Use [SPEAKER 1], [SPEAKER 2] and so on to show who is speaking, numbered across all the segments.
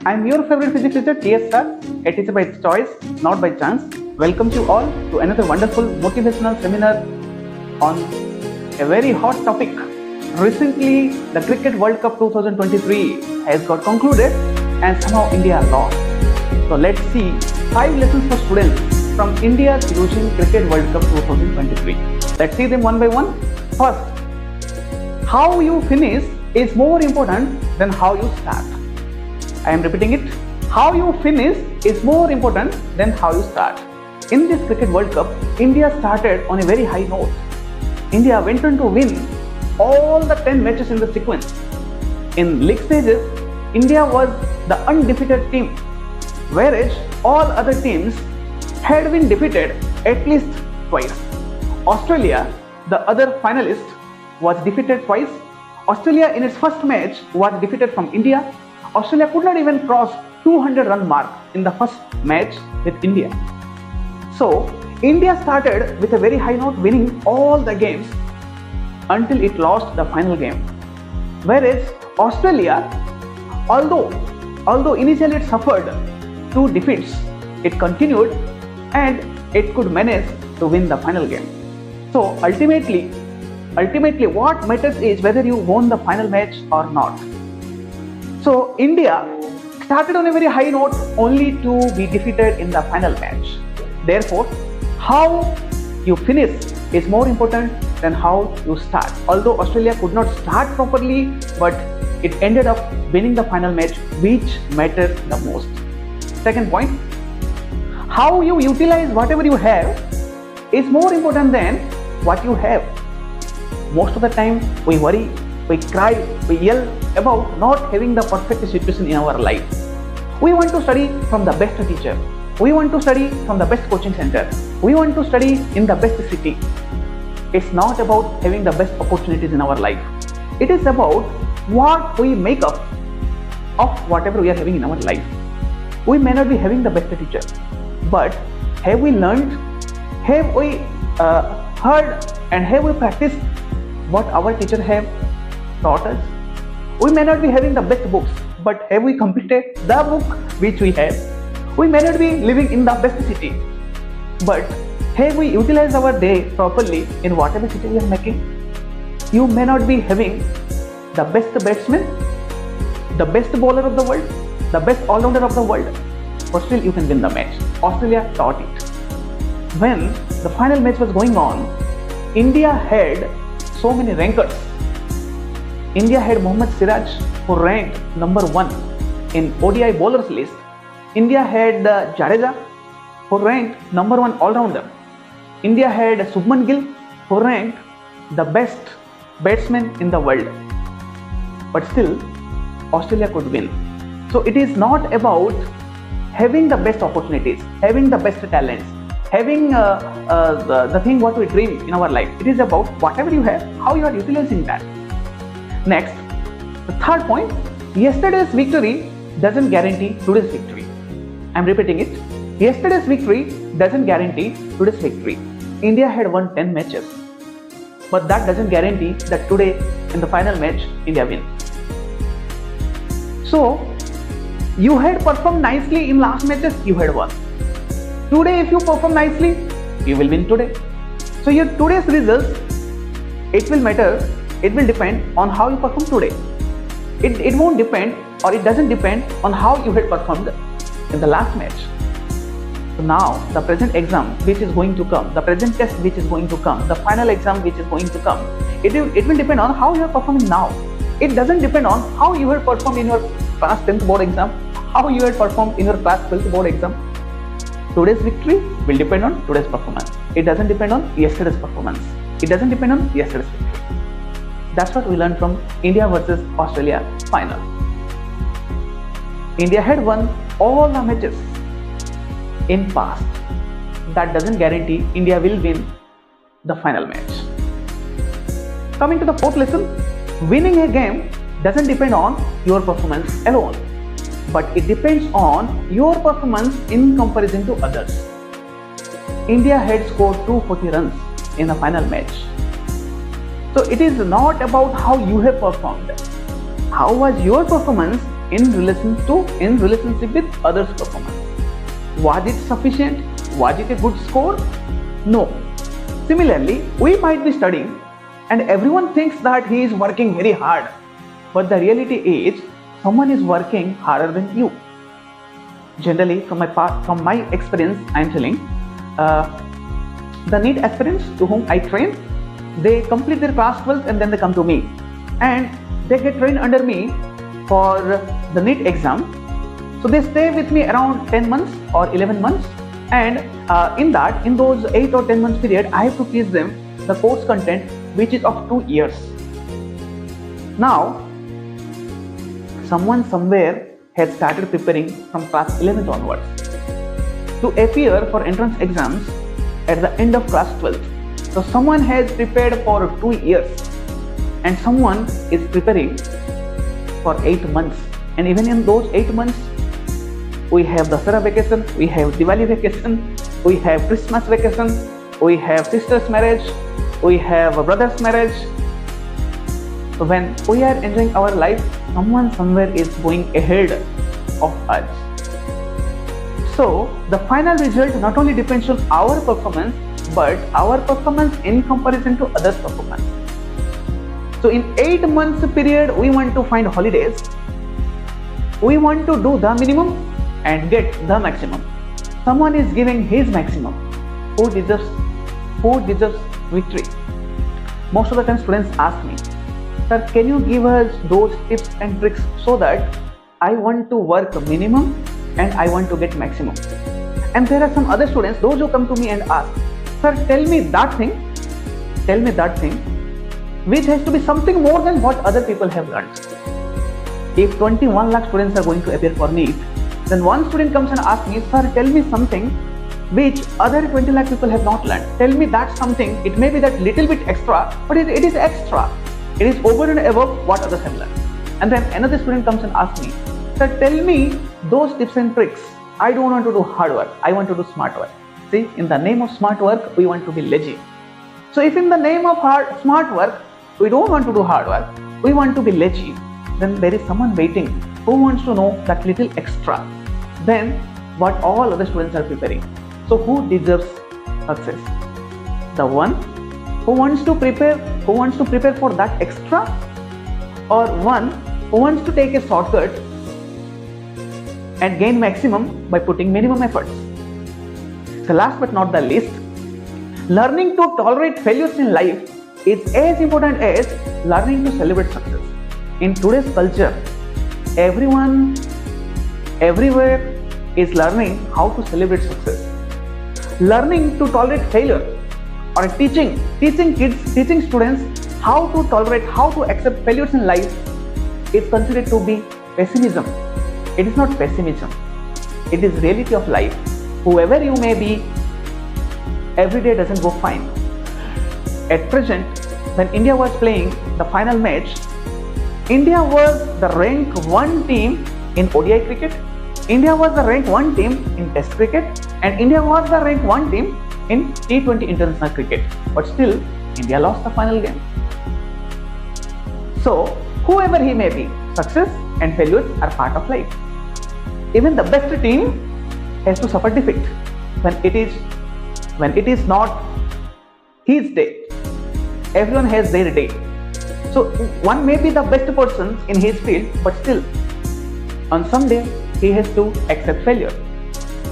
[SPEAKER 1] I'm your favorite physics teacher, TS sir, a teacher by choice, not by chance. Welcomes you all to another wonderful motivational seminar on a very hot topic. Recently, the Cricket World Cup 2023 has got concluded and somehow India lost. So let's see 5 lessons for students from India's losing Cricket World Cup 2023. Let's see them one by one. First, how you finish is more important than how you start. I am repeating it. How you finish is more important than how you start. In this Cricket World Cup, India started on a very high note. India went on to win all the 10 matches in the sequence. In league stages, India was the undefeated team, whereas all other teams had been defeated at least twice. Australia, the other finalist, was defeated twice. Australia in its first match was defeated from India. Australia could not even cross 200 run mark in the first match with India. So India started with a very high note, winning all the games until it lost the final game. Whereas Australia, although initially it suffered 2 defeats, it continued and it could manage to win the final game. So ultimately what matters is whether you won the final match or not. So India started on a very high note only to be defeated in the final match. Therefore, how you finish is more important than how you start. Although Australia could not start properly, but it ended up winning the final match, which matters the most. Second point, how you utilize whatever you have is more important than what you have. Most of the time we worry, we cry, we yell about not having the perfect situation in our life. We want to study from the best teacher. We want to study from the best coaching center. We want to study in the best city. It's not about having the best opportunities in our life. It is about what we make up of whatever we are having in our life. We may not be having the best teacher, but have we learned, have we heard, and have we practiced what our teacher have taught us? We may not be having the best books, but have we completed the book which we have? We may not be living in the best city, but have we utilized our day properly in whatever city we are making? You may not be having the best batsman, the best bowler of the world, the best all-rounder of the world, but still you can win the match. Australia taught it. When the final match was going on, India had so many rankers. India had Mohammad Siraj, who ranked number 1 in ODI bowlers list. India had Jadeja, who ranked number 1 all-rounder. India had Shubman Gill, who ranked the best batsman in the world. But still, Australia could win. So it is not about having the best opportunities, having the best talents, having the thing what we dream in our life. It is about whatever you have, how you are utilizing that. Next, the third point, yesterday's victory doesn't guarantee today's victory. I am repeating it. Yesterday's victory doesn't guarantee today's victory. India had won 10 matches, but that doesn't guarantee that today in the final match India wins. So you had performed nicely in last matches, you had won. Today if you perform nicely, you will win today. So your today's results, it will matter, it will depend on how you perform today. It won't depend, or it doesn't depend on how you had performed in the last match. So now the present exam which is going to come, the present test which is going to come, the final exam which is going to come, it will depend on how you are performing now. It doesn't depend on how you had performed in your class 10th board exam, how you had performed in your class 12th board exam. Today's victory will depend on today's performance. It doesn't depend on yesterday's performance. It doesn't depend on yesterday's victory. That's what we learned from India versus Australia final. India had won all the matches in past. That doesn't guarantee India will win the final match. Coming to the fourth lesson, winning a game doesn't depend on your performance alone, but it depends on your performance in comparison to others. India had scored 240 runs in the final match. So it is not about how you have performed. How was your performance in relationship with others' performance. Was it sufficient? Was it a good score? No. Similarly, we might be studying and everyone thinks that he is working very hard, but the reality is someone is working harder than you. Generally, from my experience, I am telling, the NEET aspirants to whom I train, they complete their class 12th and then they come to me and they get trained under me for the NEET exam. So they stay with me around 10 months or 11 months, and in those 8 or 10 months period, I have to teach them the course content which is of 2 years. Now, someone somewhere has started preparing from class 11th onwards to appear for entrance exams at the end of class 12th. So someone has prepared for 2 years and someone is preparing for 8 months, and even in those 8 months we have Dasara vacation, we have Diwali vacation, we have Christmas vacation, we have sister's marriage, we have a brother's marriage. So when we are enjoying our life, someone somewhere is going ahead of us. So the final result not only depends on our performance, but our performance in comparison to others' performance. So in 8 months period, we want to find holidays. We want to do the minimum and get the maximum. Someone is giving his maximum. Who deserves victory? Most of the time students ask me, sir, can you give us those tips and tricks so that I want to work minimum and I want to get maximum? And there are some other students, those who come to me and ask, sir, tell me that thing which has to be something more than what other people have learned. If 21 lakh students are going to appear for NEET, then one student comes and asks me, sir, tell me something which other 20 lakh people have not learned. Tell me that something. It may be that little bit extra, but it is extra. It is over and above what others have learned. And then another student comes and asks me, sir, tell me those tips and tricks. I don't want to do hard work. I want to do smart work. See, in the name of smart work, we want to be lazy. So if in the name of smart work, we don't want to do hard work, we want to be lazy, then there is someone waiting who wants to know that little extra than what all other students are preparing. So who deserves success? The one who wants to prepare for that extra, or one who wants to take a shortcut and gain maximum by putting minimum efforts? So last but not the least, learning to tolerate failures in life is as important as learning to celebrate success. In today's culture, everyone, everywhere is learning how to celebrate success. Learning to tolerate failure or teaching students how to tolerate, how to accept failures in life is considered to be pessimism. It is not pessimism. It is reality of life. Whoever you may be, every day doesn't go fine. At present, when India was playing the final match, India was the rank 1 team in ODI cricket, India was the rank 1 team in Test cricket, and India was the rank 1 team in T20 international cricket. But still, India lost the final game. So, whoever he may be, success and failures are part of life. Even the best team has to suffer defeat when it is not his day. Everyone has their day. So one may be the best person in his field, but still on some day he has to accept failure.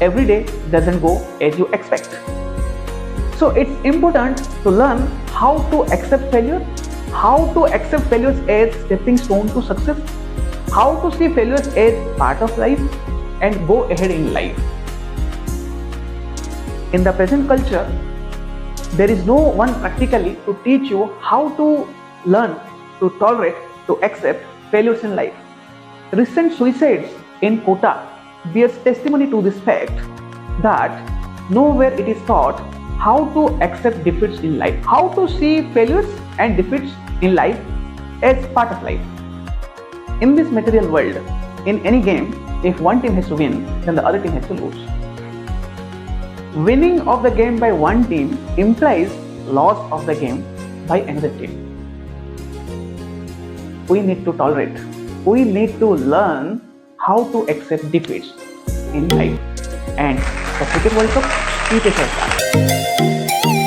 [SPEAKER 1] Every day doesn't go as you expect. So it's important to learn how to accept failure, how to accept failures as stepping stone to success, how to see failures as part of life and go ahead in life. In the present culture, there is no one practically to teach you how to learn to tolerate, to accept failures in life. Recent suicides in Kota bears testimony to this fact that nowhere it is taught how to accept defeats in life, how to see failures and defeats in life as part of life. In this material world, in any game, if one team has to win, then the other team has to lose. Winning of the game by one team implies loss of the game by another team. We need to tolerate. We need to learn how to accept defeats in life. And the Cricket World Cup is a start.